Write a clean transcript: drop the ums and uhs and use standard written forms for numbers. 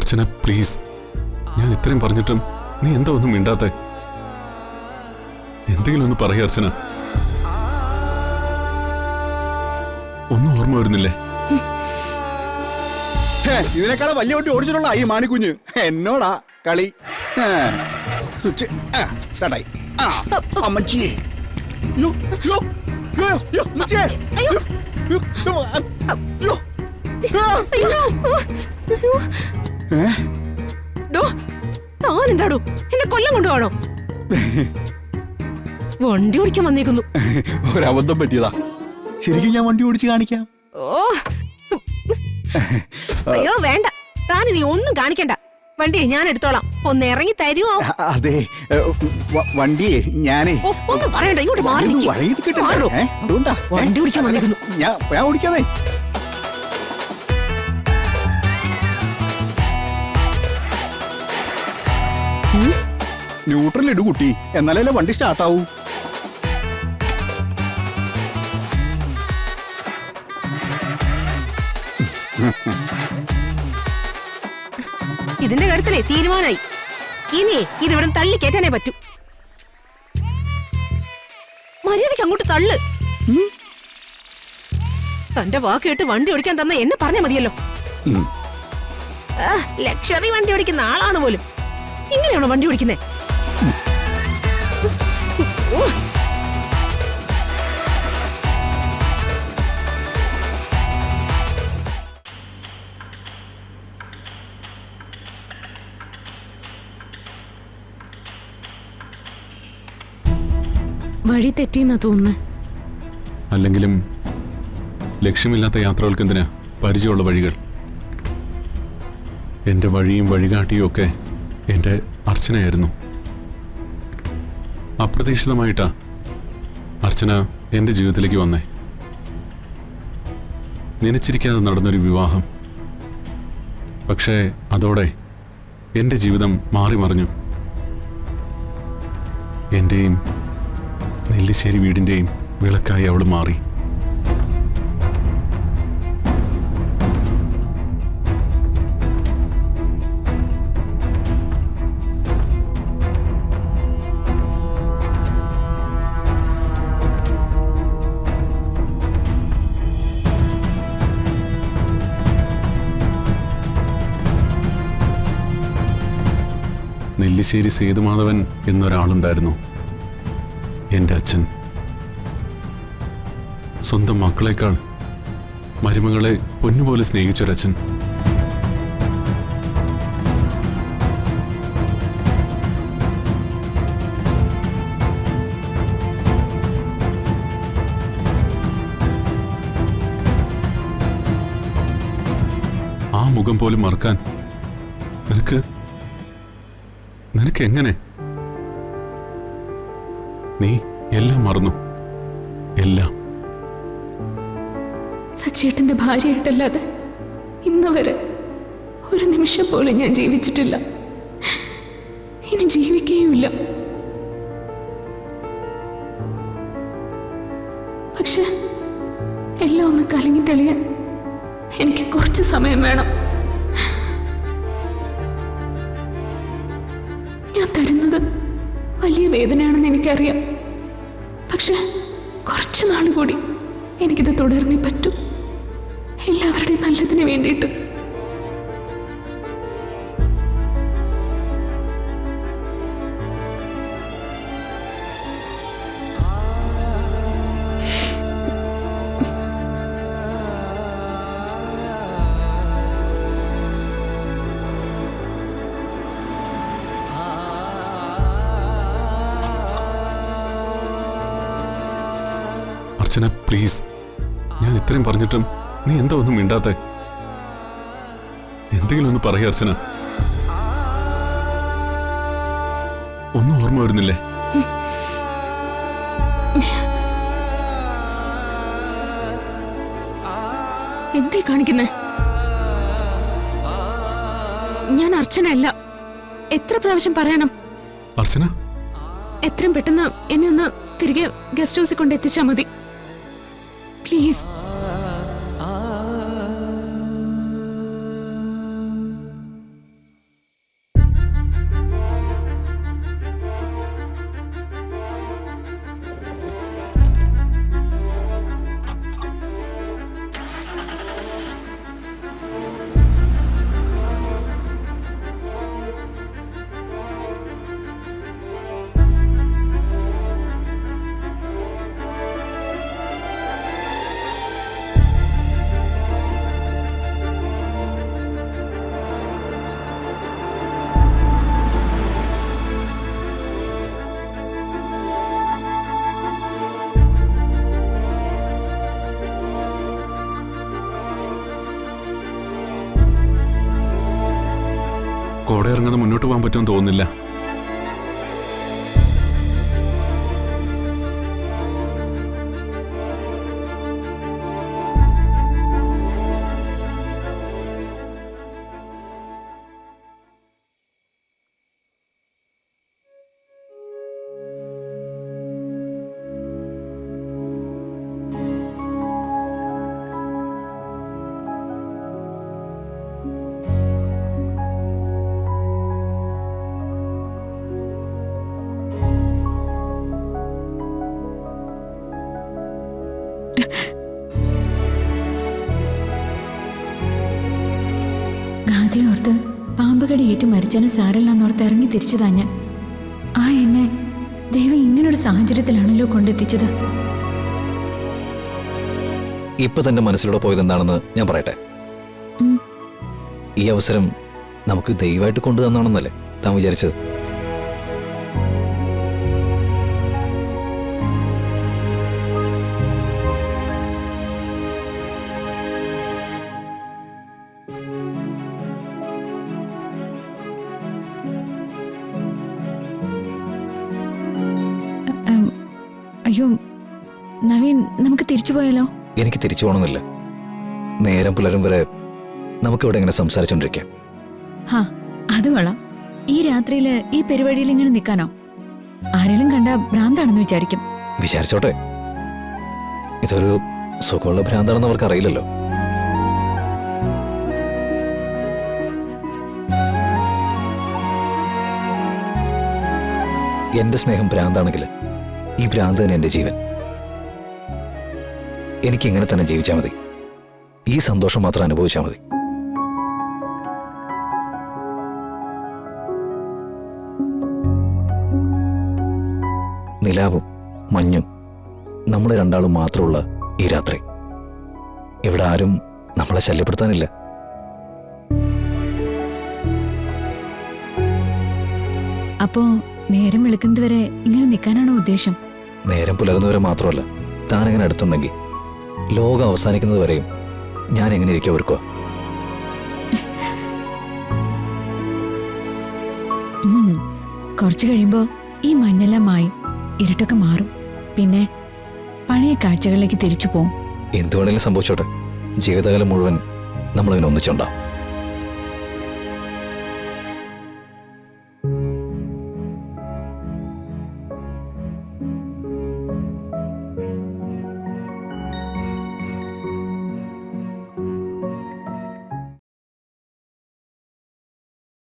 അർച്ചന please, ഞാൻ ഇത്രയും പറഞ്ഞിട്ടും നീ എന്താ ഒന്നും മിണ്ടാത്തെ? എന്തെങ്കിലും ഒന്ന് പറയ അർച്ചന. ഒന്നും ഓർമ്മ വരുന്നില്ലേ? ഇതിനേക്കാളും വലിയ വണ്ടി ഓടിച്ചിട്ടുള്ള ഈ മാണിക്കുഞ്ഞ് എന്നോടാ കളി. സ്വിച്ച് സ്റ്റാർട്ടായി. അമ്മച്ചിയെ താനെന്താടോ എന്നെ കൊല്ലം കൊണ്ടുപോകണോ? വണ്ടി ഓടിക്കാൻ വന്നേക്കുന്നു. ഒരബദ്ധം പറ്റിയതാ. ശരിക്കും ഞാൻ വണ്ടി ഓടിച്ച് കാണിക്കാം. അയ്യോ വേണ്ട, താനിനി ഒന്നും കാണിക്കണ്ട. വണ്ടിയെ ഞാൻ എടുത്തോളാം. ഒന്ന് ഇറങ്ങി തരുമോ? അതെ, വണ്ടിയെ ഞാനേ ഒന്നും പറയണ്ട, ഇങ്ങോട്ട് മാറി അതുകൊണ്ടാ വണ്ടി ഓടിക്കാൻ വന്നേക്കുന്നു. ഞാൻ ഓടിക്കാതെ. ന്യൂട്രൽ ഇടു കുട്ടി, എന്നാലല്ലേ വണ്ടി സ്റ്റാർട്ടാവൂ. ഇതിന്റെ കാര്യത്തിലേ തീരുമാനമായി. ഇനിയേ ഇതിവിടെ തള്ളി കയറ്റാനേ പറ്റൂ. മര്യാദയ്ക്ക് അങ്ങോട്ട് തള്ളു. തന്റെ വാക്ക് കേട്ട് വണ്ടി ഓടിക്കാൻ തന്ന എന്നെ പറഞ്ഞാ മതിയല്ലോ. ലക്ഷറി വണ്ടി ഓടിക്കുന്ന ആളാണ് പോലും. ഇങ്ങനെയാണോ വണ്ടി ഓടിക്കുന്നേ? വഴി തെറ്റിയെന്നാ തോന്നുന്നേ. അല്ലെങ്കിലും ലക്ഷ്യമില്ലാത്ത യാത്രകൾക്ക് എന്തിനാ പരിചയമുള്ള വഴികൾ? എൻ്റെ വഴിയും വഴികാട്ടിയും ഒക്കെ എൻ്റെ അർച്ചനയായിരുന്നു. അപ്രതീക്ഷിതമായിട്ടാ അർച്ചന എൻ്റെ ജീവിതത്തിലേക്ക് വന്നേ. നനച്ചിരിക്കാതെ നടന്നൊരു വിവാഹം. പക്ഷേ അതോടെ എൻ്റെ ജീവിതം മാറി മറിഞ്ഞു. എൻ്റെയും നെല്ലിശ്ശേരി വീടിൻ്റെയും വിളക്കായി അവൾ മാറി. നെല്ലിശ്ശേരി സേതുമാധവൻ എന്നൊരാളുണ്ടായിരുന്നു. എൻ്റെ അച്ഛൻ. സ്വന്തം മക്കളെക്കാൾ മരുമകളെ പൊന്നുപോലെ സ്നേഹിച്ചൊരച്ഛൻ. ആ മുഖം പോലും മറക്കാൻ നിനക്ക് എങ്ങനെ? നീ എല്ലാം മറന്നു, എല്ലാം. സച്ചേട്ടന്റെ ഭാര്യയായിട്ടല്ലാതെ ഇന്ന് വരെ ഒരു നിമിഷം പോലും ഞാൻ ജീവിച്ചിട്ടില്ല, ഇനി ജീവിക്കുകയുമില്ല. പക്ഷെ എല്ലാം ഒന്ന് കലങ്ങി തെളിയാൻ എനിക്ക് കുറച്ച് സമയം വേണം. ഞാൻ തരുന്നത് വലിയ വേദനയാണെന്ന് എനിക്കറിയാം. പക്ഷെ കുറച്ച് നാൾ കൂടി എനിക്കിത് തുടർന്നേ പറ്റൂ, എല്ലാവരുടെയും നല്ലതിന് വേണ്ടിയിട്ട്. അർച്ചന പ്ലീസ്, ഞാൻ ഇത്രയും പറഞ്ഞിട്ടും നീ എന്താ ഒന്നും മിണ്ടാത്തെ? എന്തെങ്കിലും ഒന്ന് പറയ അർച്ചന. ഒന്നും ഓർമ്മ വരുന്നില്ലേ? എന്തേ കാണിക്കുന്നേ? ഞാൻ അർച്ചനയല്ല. എത്ര പ്രാവശ്യം പറയണം? അർച്ചന, എത്രയും പെട്ടെന്ന് എന്നെ ഒന്ന് തിരികെ ഗസ്റ്റ് ഹൗസിൽ കൊണ്ട് എത്തിച്ചാൽ മതി പ്ലീസ്. കോട ഇറങ്ങാതെ മുന്നോട്ട് പോകാൻ പറ്റുമെന്ന് തോന്നുന്നില്ല. ഗാന്ധിയോർത്ത് പാമ്പുകടി ഏറ്റു മരിച്ചാലും സാരമില്ലെന്നോർത്ത് ഇറങ്ങി തിരിച്ചതാ ഞാൻ. ആ എന്നെ ദൈവം ഇങ്ങനൊരു സാഹചര്യത്തിലാണല്ലോ കൊണ്ടെത്തിച്ചത്. ഇപ്പൊ തന്റെ മനസ്സിലൂടെ പോയത് എന്താണെന്ന് ഞാൻ പറയട്ടെ. ഈ അവസരം നമുക്ക് ദൈവമായിട്ട് കൊണ്ടു തന്നാണെന്നല്ലേ താൻ വിചാരിച്ചത്? അയ്യോ നവീൻ, നമുക്ക് തിരിച്ചു പോയാലോ? എനിക്ക് തിരിച്ചു പോകണമെന്നില്ല. നേരം പുലരും വരെ നമുക്കിവിടെ ഇങ്ങനെ സംസാരിച്ചോണ്ടിരിക്കാം. ഹാ, അത് കൊള്ളാം. ഈ രാത്രിയില് ഈ പരിപാടിയിൽ ഇങ്ങനെ നിൽക്കാനോ? ആരെങ്കിലും കണ്ട ഭ്രാന്താണെന്ന് വിചാരിക്കും. വിചാരിച്ചോട്ടെ, ഇതൊരു സുഖമുള്ള ഭ്രാന്താണെന്ന് അവർക്ക് അറിയില്ലല്ലോ. എന്റെ സ്നേഹം ഭ്രാന്താണെങ്കിൽ ഈ ഭ്രാന്ത് തന്നെ എന്റെ ജീവൻ. എനിക്കിങ്ങനെ തന്നെ ജീവിച്ചാൽ മതി. ഈ സന്തോഷം മാത്രം അനുഭവിച്ചാൽ മതി. നിലാവും മഞ്ഞും നമ്മൾ രണ്ടാളും മാത്രമുള്ള ഈ രാത്രി. ഇവിടെ ആരും നമ്മളെ ശല്യപ്പെടുത്താനില്ല. അപ്പോ നേരം വെളുക്കുന്നതുവരെ ഇങ്ങനെ നിൽക്കാനാണോ ഉദ്ദേശം? നേരം പുലരുന്നവരെ മാത്രമല്ല, താനെങ്ങനെ അടുത്തുണ്ടെങ്കിൽ ലോകം അവസാനിക്കുന്നത് വരെയും ഞാൻ എങ്ങനെ ഇരിക്കുക ഓർക്കുക. കുറച്ചു കഴിയുമ്പോ ഈ മഞ്ഞെല്ലാം മായും, ഇരുട്ടൊക്കെ മാറും. പിന്നെ പഴയ കാഴ്ചകളിലേക്ക് തിരിച്ചു പോവും. എന്തുവേണേലും സംഭവിച്ചോട്ടെ, ജീവിതകാലം മുഴുവൻ നമ്മളിങ്ങനെ ഒന്നിച്ചുണ്ടാവും.